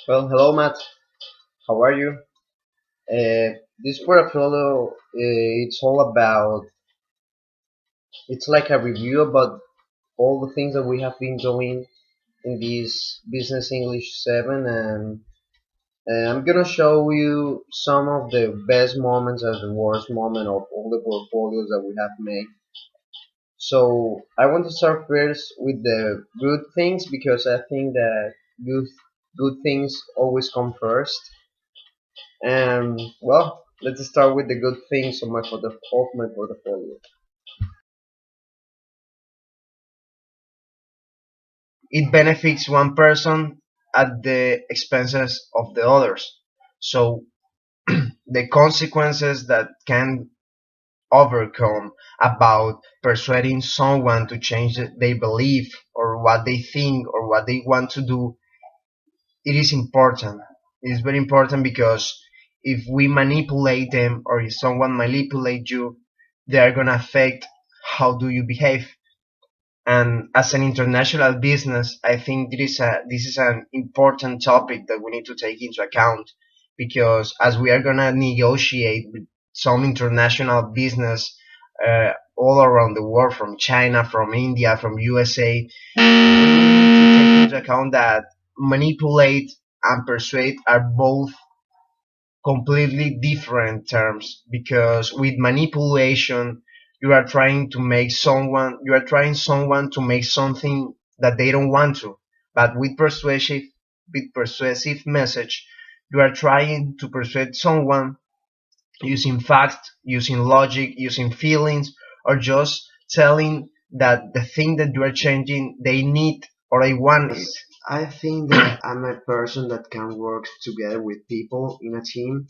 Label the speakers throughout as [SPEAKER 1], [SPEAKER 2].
[SPEAKER 1] Well, hello Matt. How are you? This portfolio, it's all about. It's like a review about all the things that we have been doing in this Business English 7, and I'm gonna show you some of the best moments and the worst moment of all the portfolios that we have made. So I want to start first with the good things because I think that good good things always come first. And well, let's start with the good things of my portfolio. It benefits one person at the expenses of the others. So the consequences that can overcome about persuading someone to change their belief or what they think or what they want to do, it is important. It is very important because if we manipulate them or if someone manipulate you, they are gonna affect how do you behave. And as an international business, I think this is an important topic that we need to take into account because as we are gonna negotiate with some international business all around the world, from China, from India, from USA, we need to take into account that manipulate and persuade are both completely different terms because with manipulation you are trying someone to make something that they don't want to, but with persuasive message you are trying to persuade someone using facts, using logic, using feelings, or just telling that the thing that you are changing they need or they want it.
[SPEAKER 2] I think that I'm a person that can work together with people in a team,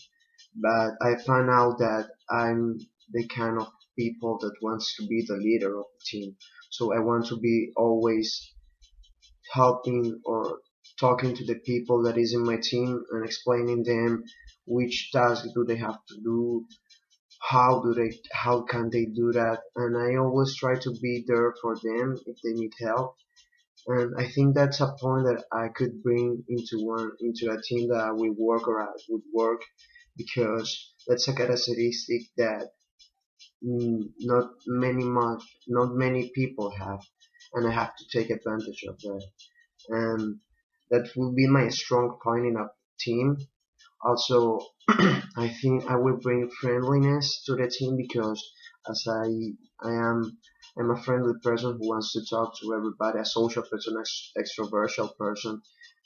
[SPEAKER 2] but I find out that I'm the kind of people that wants to be the leader of the team. So I want to be always helping or talking to the people that is in my team and explaining them which task do they have to do, how can they do that, and I always try to be there for them if they need help. And I think that's a point that I could bring into a team that we work or I would work, because that's a characteristic that not many people have, and I have to take advantage of that. And that will be my strong point in a team. Also, I think I will bring friendliness to the team because as I'm a friendly person who wants to talk to everybody, a social person, extroverted person,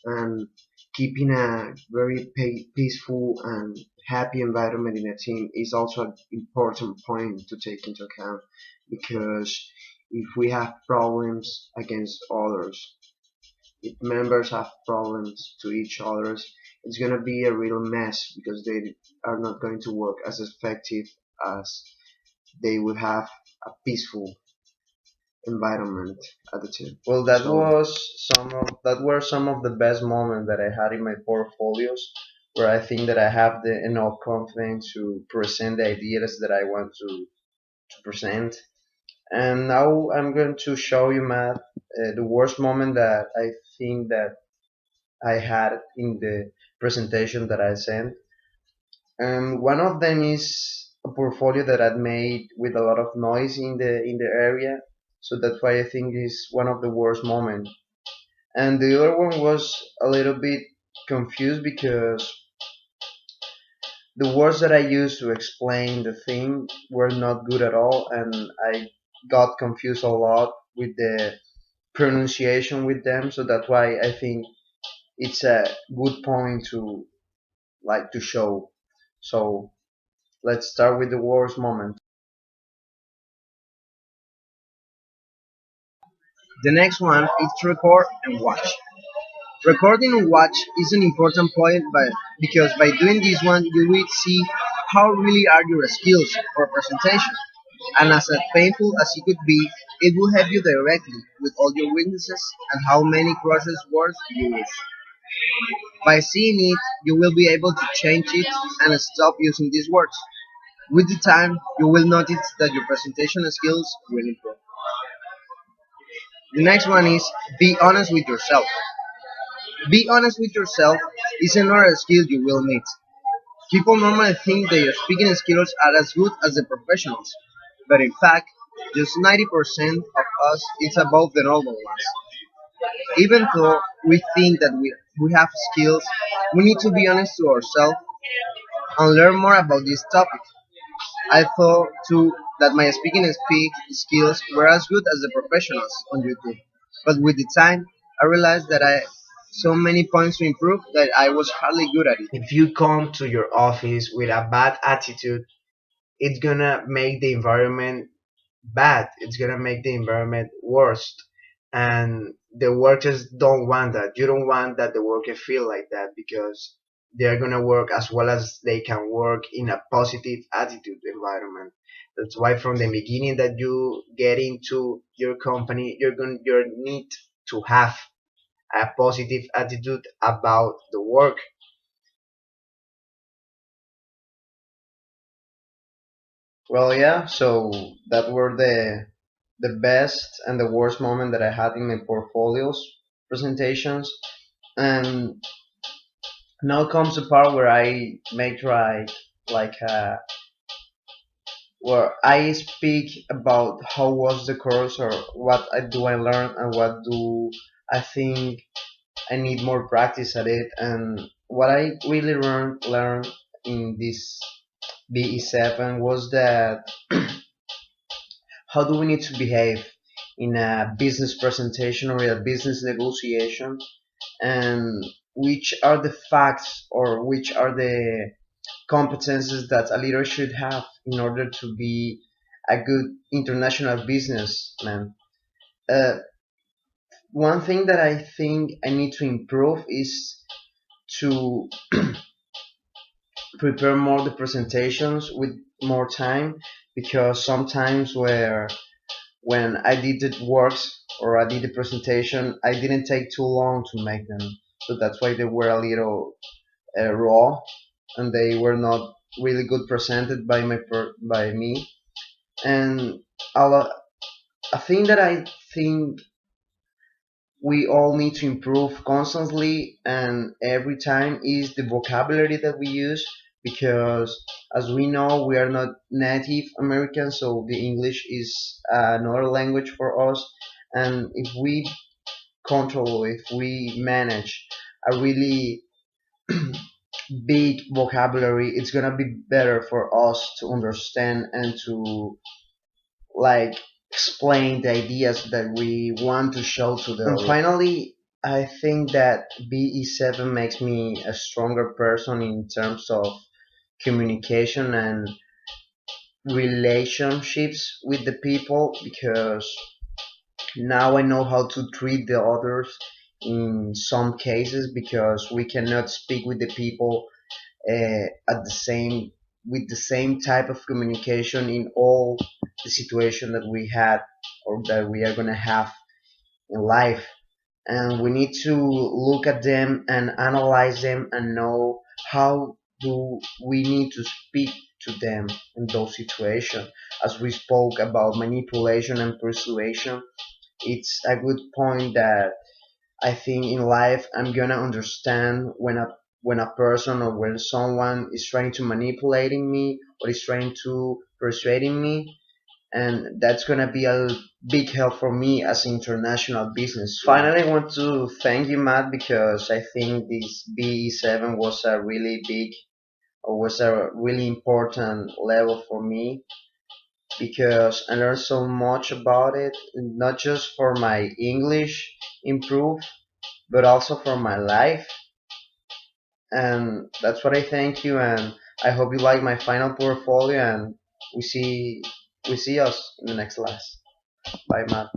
[SPEAKER 2] and keeping a very peaceful and happy environment in a team is also an important point to take into account, because if we have problems against others, if members have problems to each others, it's gonna be a real mess because they are not going to work as effective as they would have a peaceful environment at the team.
[SPEAKER 1] Well,
[SPEAKER 2] So
[SPEAKER 1] that were some of the best moments that I had in my portfolios, where I think that I have the enough confidence to present the ideas that I want to present. And now I'm going to show you, Matt, the worst moment that I think that I had in the presentation that I sent. And one of them is a portfolio that I made with a lot of noise in the area. So that's why I think is one of the worst moments. And the other one was a little bit confused because the words that I used to explain the thing were not good at all, and I got confused a lot with the pronunciation with them. So that's why I think it's a good point to like to show. So let's start with the worst moment.
[SPEAKER 2] the next one is record and watch. Recording and watch is an important point, because by doing this one you will see how really are your skills for presentation. And as painful as it could be, it will help you directly with all your weaknesses and how many crosses words you use. By seeing it, you will be able to change it and stop using these words. With the time, you will notice that your presentation skills will improve. The next one is be honest with yourself. Be honest with yourself is another skill you will need. People normally think their speaking skills are as good as the professionals, but in fact, just 90% of us is above the normal ones. Even though we think that we have skills, we need to be honest to ourselves and learn more about this topic. I thought too that my speak skills were as good as the professionals on YouTube, but with the time, I realized that I so many points to improve that I was hardly good at it.
[SPEAKER 1] If you come to your office with a bad attitude, it's gonna make the environment bad. It's gonna make the environment worse. And the workers don't want that. You don't want that the workers feel like that because they're gonna work as well as they can work in a positive attitude environment. That's why from the beginning that you get into your company, you need to have a positive attitude about the work. Well, yeah. So that were the best and the worst moment that I had in my portfolios presentations. And now comes the part where I make like where I speak about how was the course or what I do I learn and what do I think I need more practice at it. And what I really learned in this BE7 was that how do we need to behave in a business presentation or a business negotiation, and which are the facts or which are the competences that a leader should have in order to be a good international businessman. Uh, One thing that I think I need to improve is to prepare more the presentations with more time, because sometimes where when I did the works or I did the presentation, I didn't take too long to make them. So that's why they were a little raw and they were not really good presented by by me. And a, lo- a thing that I think we all need to improve constantly and every time is the vocabulary that we use, because as we know we are not native Americans, so the English is another language for us. And if we control, if we manage a really big vocabulary, it's gonna be better for us to understand and to like explain the ideas that we want to show to the. And finally, I think that BE7 makes me a stronger person in terms of communication and relationships with the people, because now I know how to treat the others in some cases, because we cannot speak with the people at the same with the same type of communication in all the situation that we had or that we are gonna have in life. And we need to look at them and analyze them and know how do we need to speak to them in those situations. As we spoke about manipulation and persuasion, it's a good point that I think in life I'm gonna understand when a person or when someone is trying to manipulating me or is trying to persuading me, and that's gonna be a big help for me as international business. Finally, I want to thank you, Matt, because I think this BE7 was a really big or was a really important level for me, because I learned so much about it, not just for my English improve, but also for my life. And that's what I thank you, and I hope you like my final portfolio, and we see we see us in the next class. Bye, Matt.